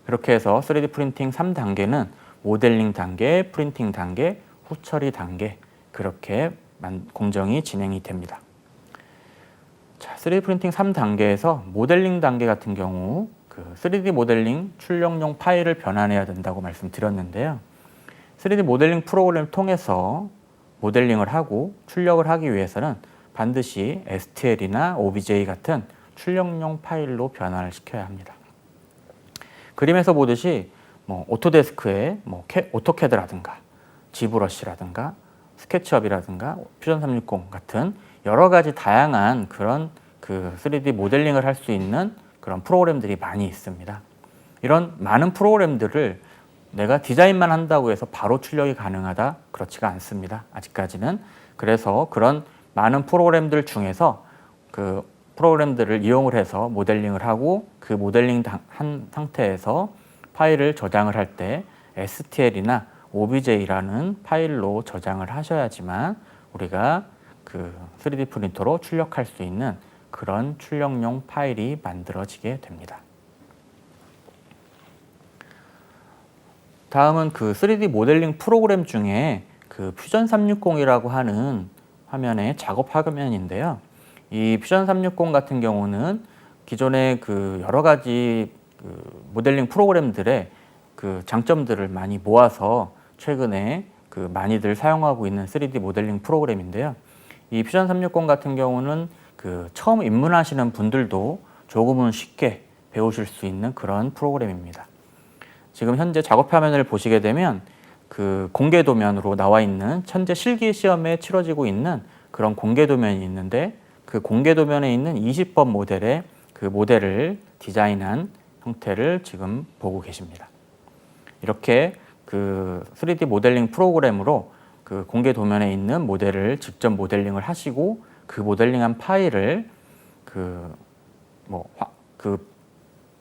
그렇게 해서 3D 프린팅 3단계는 모델링 단계, 프린팅 단계, 후처리 단계 그렇게 공정이 진행이 됩니다. 자, 3D 프린팅 3단계에서 모델링 단계 같은 경우 그 3D 모델링 출력용 파일을 변환해야 된다고 말씀드렸는데요. 3D 모델링 프로그램을 통해서 모델링을 하고 출력을 하기 위해서는 반드시 STL이나 OBJ 같은 출력용 파일로 변환을 시켜야 합니다. 그림에서 보듯이 뭐 오토데스크에 뭐 오토캐드라든가 지브러시라든가 스케치업이라든가 퓨전 360 같은 여러 가지 다양한 그런 그 3D 모델링을 할 수 있는 그런 프로그램들이 많이 있습니다. 이런 많은 프로그램들을 내가 디자인만 한다고 해서 바로 출력이 가능하다? 그렇지가 않습니다. 아직까지는. 그래서 그런 많은 프로그램들 중에서 그 프로그램들을 이용을 해서 모델링을 하고 그 모델링 한 상태에서 파일을 저장을 할 때 STL이나 OBJ라는 파일로 저장을 하셔야지만 우리가 그 3D 프린터로 출력할 수 있는 그런 출력용 파일이 만들어지게 됩니다. 다음은 그 3D 모델링 프로그램 중에 그 퓨전 360이라고 하는 화면의 작업 화면인데요. 이 퓨전 360 같은 경우는 기존의 그 여러 가지 그 모델링 프로그램들의 그 장점들을 많이 모아서 최근에 그 많이들 사용하고 있는 3D 모델링 프로그램인데요. 이 퓨전 360 같은 경우는 그 처음 입문하시는 분들도 조금은 쉽게 배우실 수 있는 그런 프로그램입니다. 지금 현재 작업 화면을 보시게 되면 그 공개 도면으로 나와 있는 현재 실기 시험에 치러지고 있는 그런 공개 도면이 있는데 그 공개 도면에 있는 20번 모델의 그 모델을 디자인한 형태를 지금 보고 계십니다. 이렇게 그 3D 모델링 프로그램으로 그 공개 도면에 있는 모델을 직접 모델링을 하시고 그 모델링한 파일을 그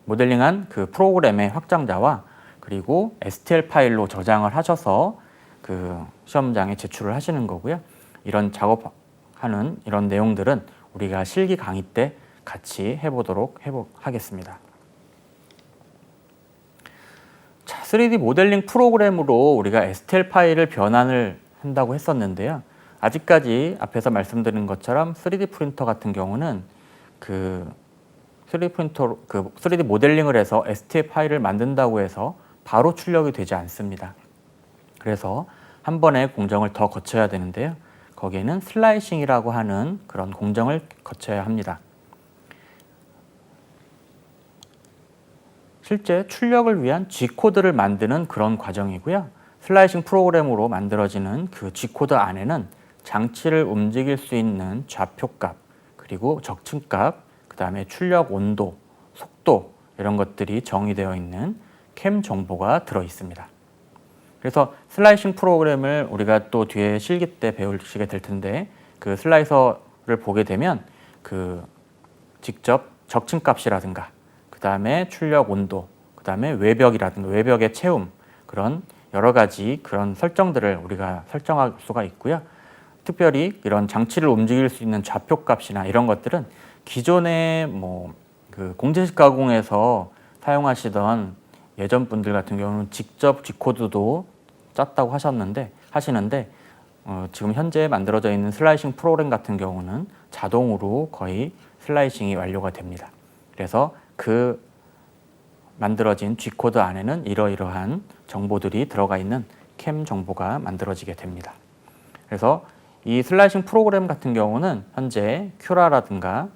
모델링한 그 프로그램의 확장자와 그리고 STL 파일로 저장을 하셔서 그 시험장에 제출을 하시는 거고요. 이런 작업하는 이런 내용들은 우리가 실기 강의 때 같이 해보도록 하겠습니다. 자, 3D 모델링 프로그램으로 우리가 STL 파일을 변환을 한다고 했었는데요. 아직까지 앞에서 말씀드린 것처럼 3D 프린터 같은 경우는 그 3D 모델링을 해서 STL 파일을 만든다고 해서 바로 출력이 되지 않습니다. 그래서 한 번의 공정을 더 거쳐야 되는데요. 거기에는 슬라이싱이라고 하는 그런 공정을 거쳐야 합니다. 실제 출력을 위한 G코드를 만드는 그런 과정이고요. 슬라이싱 프로그램으로 만들어지는 그 G코드 안에는 장치를 움직일 수 있는 좌표값, 그리고 적층값, 그 다음에 출력 온도, 속도 이런 것들이 정의되어 있는 캠 정보가 들어 있습니다. 그래서 슬라이싱 프로그램을 우리가 또 뒤에 실기 때 배우시게 될 텐데 그 슬라이서를 보게 되면 그 직접 적층값이라든가 그 다음에 출력 온도, 그 다음에 외벽이라든가 외벽의 채움 그런 여러 가지 그런 설정들을 우리가 설정할 수가 있고요. 특별히 이런 장치를 움직일 수 있는 좌표값이나 이런 것들은 기존의 뭐 그 공제식 가공에서 사용하시던 예전 분들 같은 경우는 직접 G코드도 짰다고 하시는데 지금 현재 만들어져 있는 슬라이싱 프로그램 같은 경우는 자동으로 거의 슬라이싱이 완료가 됩니다. 그래서 그 만들어진 G코드 안에는 이러이러한 정보들이 들어가 있는 캠 정보가 만들어지게 됩니다. 그래서 이 슬라이싱 프로그램 같은 경우는 현재 큐라라든가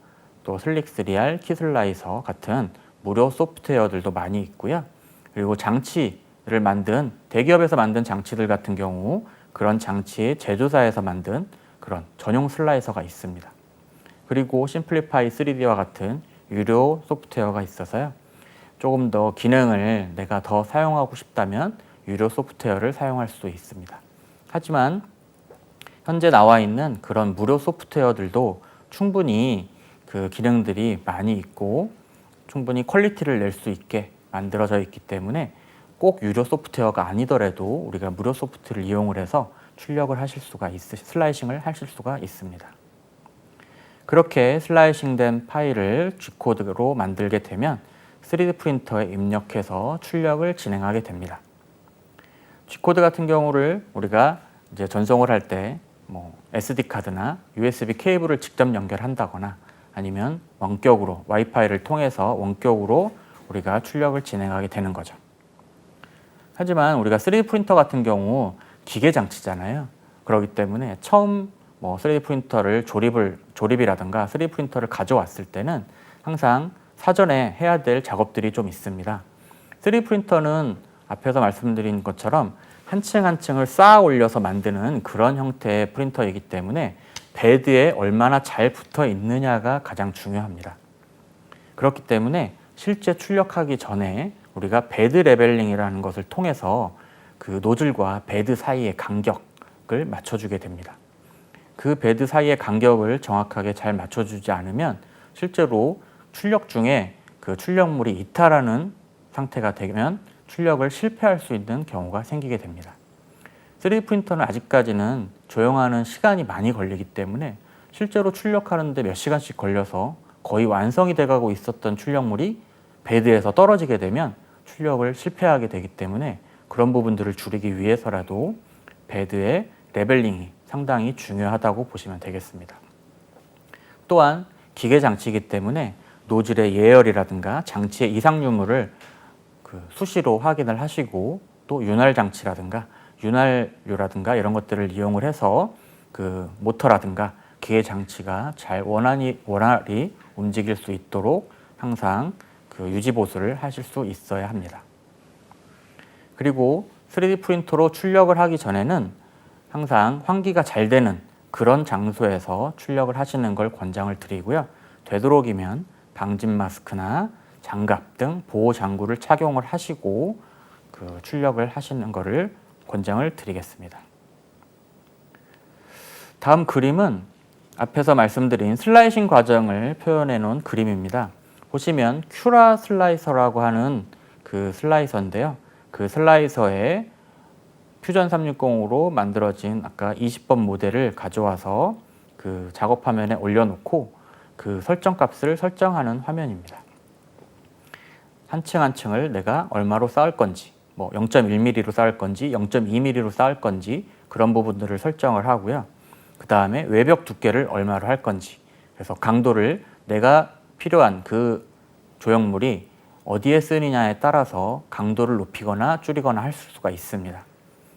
또 슬릭3R, 키슬라이서 같은 무료 소프트웨어들도 많이 있고요. 그리고 장치를 만든 대기업에서 만든 장치들 같은 경우 그런 장치의 제조사에서 만든 그런 전용 슬라이서가 있습니다. 그리고 심플리파이 3D와 같은 유료 소프트웨어가 있어서요. 조금 더 기능을 내가 더 사용하고 싶다면 유료 소프트웨어를 사용할 수 있습니다. 하지만 현재 나와 있는 그런 무료 소프트웨어들도 충분히 그 기능들이 많이 있고 충분히 퀄리티를 낼 수 있게 만들어져 있기 때문에 꼭 유료 소프트웨어가 아니더라도 우리가 무료 소프트를 이용을 해서 출력을 하실 수가 슬라이싱을 하실 수가 있습니다. 그렇게 슬라이싱된 파일을 G코드로 만들게 되면 3D 프린터에 입력해서 출력을 진행하게 됩니다. G코드 같은 경우를 우리가 이제 전송을 할 때 SD 카드나 USB 케이블을 직접 연결한다거나 아니면 원격으로 와이파이를 통해서 원격으로 우리가 출력을 진행하게 되는 거죠. 하지만 우리가 3D 프린터 같은 경우 기계 장치잖아요. 그렇기 때문에 처음 3D 프린터를 조립이라든가 3D 프린터를 가져왔을 때는 항상 사전에 해야 될 작업들이 좀 있습니다. 3D 프린터는 앞에서 말씀드린 것처럼 한 층 한 층을 쌓아 올려서 만드는 그런 형태의 프린터이기 때문에 베드에 얼마나 잘 붙어 있느냐가 가장 중요합니다. 그렇기 때문에 실제 출력하기 전에 우리가 베드 레벨링이라는 것을 통해서 그 노즐과 베드 사이의 간격을 맞춰주게 됩니다. 그 베드 사이의 간격을 정확하게 잘 맞춰주지 않으면 실제로 출력 중에 그 출력물이 이탈하는 상태가 되면 출력을 실패할 수 있는 경우가 생기게 됩니다. 3D 프린터는 아직까지는 조형하는 시간이 많이 걸리기 때문에 실제로 출력하는데 몇 시간씩 걸려서 거의 완성이 돼가고 있었던 출력물이 베드에서 떨어지게 되면 출력을 실패하게 되기 때문에 그런 부분들을 줄이기 위해서라도 베드의 레벨링이 상당히 중요하다고 보시면 되겠습니다. 또한 기계 장치이기 때문에 노즐의 예열이라든가 장치의 이상 유무를 수시로 확인을 하시고 또 윤활 장치라든가 윤활유라든가 이런 것들을 이용을 해서 그 모터라든가 기계 장치가 잘 원활히 움직일 수 있도록 항상 그 유지 보수를 하실 수 있어야 합니다. 그리고 3D 프린터로 출력을 하기 전에는 항상 환기가 잘 되는 그런 장소에서 출력을 하시는 걸 권장을 드리고요. 되도록이면 방진 마스크나 장갑 등 보호 장구를 착용을 하시고 그 출력을 하시는 것을 권장을 드리겠습니다. 다음 그림은 앞에서 말씀드린 슬라이싱 과정을 표현해 놓은 그림입니다. 보시면 큐라 슬라이서라고 하는 그 슬라이서인데요. 그 슬라이서에 퓨전 360으로 만들어진 아까 20번 모델을 가져와서 그 작업 화면에 올려놓고 그 설정 값을 설정하는 화면입니다. 한 층 한 층을 내가 얼마로 쌓을 건지 0.1mm로 쌓을 건지 0.2mm로 쌓을 건지 그런 부분들을 설정을 하고요. 그 다음에 외벽 두께를 얼마로 할 건지 그래서 강도를 내가 필요한 그 조형물이 어디에 쓰느냐에 따라서 강도를 높이거나 줄이거나 할 수가 있습니다.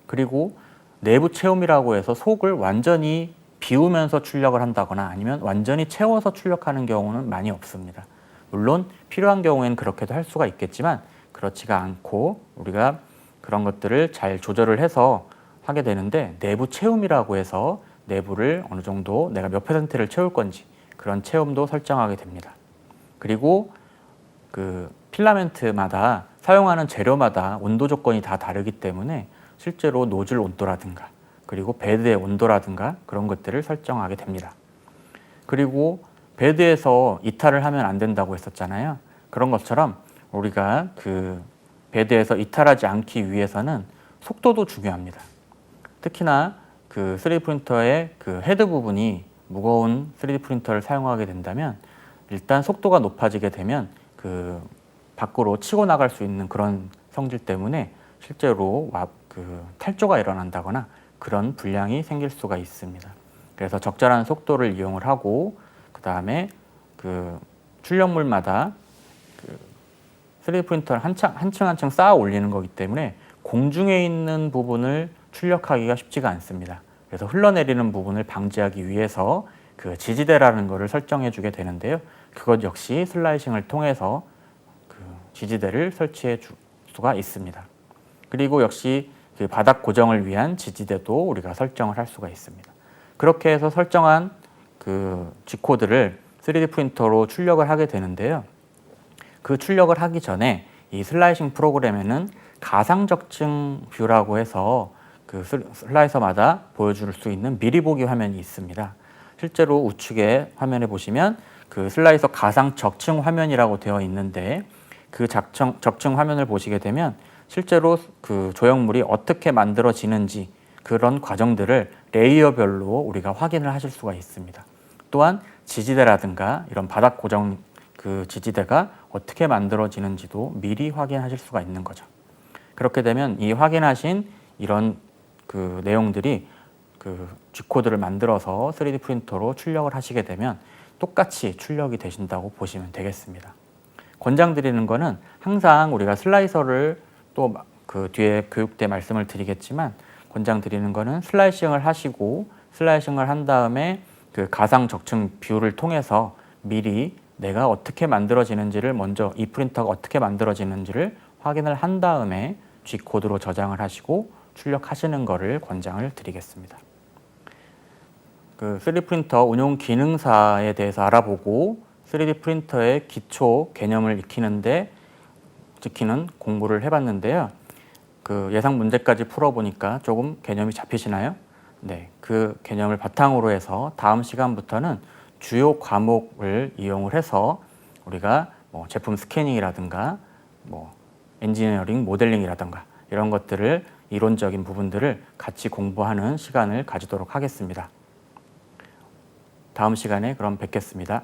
그리고 내부 채움이라고 해서 속을 완전히 비우면서 출력을 한다거나 아니면 완전히 채워서 출력하는 경우는 많이 없습니다. 물론 필요한 경우에는 그렇게도 할 수가 있겠지만 그렇지가 않고 우리가 그런 것들을 잘 조절을 해서 하게 되는데 내부 채움이라고 해서 내부를 어느 정도 내가 몇 %를 채울 건지 그런 채움도 설정하게 됩니다. 그리고 그 필라멘트마다 사용하는 재료마다 온도 조건이 다 다르기 때문에 실제로 노즐 온도라든가 그리고 베드의 온도라든가 그런 것들을 설정하게 됩니다. 그리고 베드에서 이탈을 하면 안 된다고 했었잖아요. 그런 것처럼 우리가 그 베드에서 이탈하지 않기 위해서는 속도도 중요합니다. 특히나 그 3D 프린터의 그 헤드 부분이 무거운 3D 프린터를 사용하게 된다면 일단 속도가 높아지게 되면 그 밖으로 치고 나갈 수 있는 그런 성질 때문에 실제로 그 탈조가 일어난다거나 그런 불량이 생길 수가 있습니다. 그래서 적절한 속도를 이용을 하고 그 다음에 그 출력물마다 그 3D 프린터를 한 층 한 층 쌓아 올리는 거기 때문에 공중에 있는 부분을 출력하기가 쉽지가 않습니다. 그래서 흘러내리는 부분을 방지하기 위해서 그 지지대라는 것을 설정해 주게 되는데요. 그것 역시 슬라이싱을 통해서 그 지지대를 설치해 줄 수가 있습니다. 그리고 역시 그 바닥 고정을 위한 지지대도 우리가 설정을 할 수가 있습니다. 그렇게 해서 설정한 그 G코드를 3D 프린터로 출력을 하게 되는데요. 그 출력을 하기 전에 이 슬라이싱 프로그램에는 가상적층 뷰라고 해서 그 슬라이서마다 보여줄 수 있는 미리 보기 화면이 있습니다. 실제로 우측에 화면에 보시면 그 슬라이서 가상 적층 화면이라고 되어 있는데 그 적층 화면을 보시게 되면 실제로 그 조형물이 어떻게 만들어지는지 그런 과정들을 레이어별로 우리가 확인을 하실 수가 있습니다. 또한 지지대라든가 이런 바닥 고정 그 지지대가 어떻게 만들어지는지도 미리 확인하실 수가 있는 거죠. 그렇게 되면 이 확인하신 이런 그 내용들이 그 G코드를 만들어서 3D 프린터로 출력을 하시게 되면 똑같이 출력이 되신다고 보시면 되겠습니다. 권장드리는 거는 항상 우리가 슬라이서를 또 그 뒤에 교육 때 말씀을 드리겠지만 권장드리는 거는 슬라이싱을 하시고 슬라이싱을 한 다음에 그 가상 적층 뷰를 통해서 미리 내가 어떻게 만들어지는지를 먼저 이 프린터가 어떻게 만들어지는지를 확인을 한 다음에 G코드로 저장을 하시고 출력하시는 것을 권장을 드리겠습니다. 그 3D 프린터 운용 기능사에 대해서 알아보고 3D 프린터의 기초 개념을 익히는 공부를 해봤는데요. 그 예상 문제까지 풀어보니까 조금 개념이 잡히시나요? 네, 그 개념을 바탕으로 해서 다음 시간부터는 주요 과목을 이용을 해서 우리가 뭐 제품 스캐닝이라든가 뭐 엔지니어링 모델링이라든가 이런 것들을 이론적인 부분들을 같이 공부하는 시간을 가지도록 하겠습니다. 다음 시간에 그럼 뵙겠습니다.